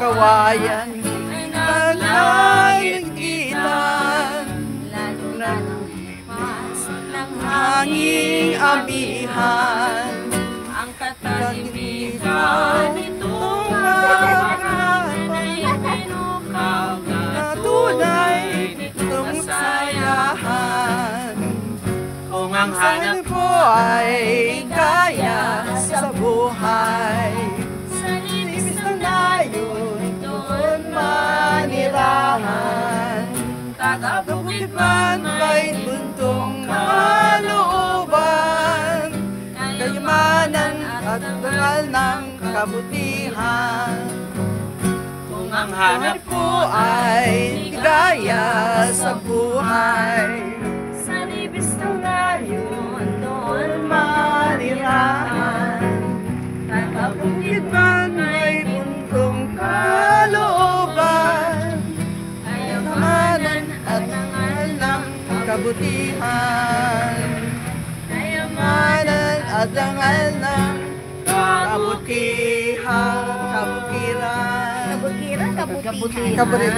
kawayan naglagitan, lalo mas ng hanging amihan, ang katahimikan nitong harapan ay pinukaw na tunay nitong kasayahan. Kung ang hanap ko ay kaya sa buhay, sa libis ng layon doon manirahan, kakabukid man may buntong kalooban, kayamanan at dangal ng kabutihan. Kung ang hanap ko ay ligaya sa buhay, sa libis ng layon doon manirahan, kakabukid man may buntong kalooban, kayamanan at dangal ng kabutihan, kayamanan at dangal ng kabutihan, kabukiran, Kabutiran, kabutihan. kabutihan.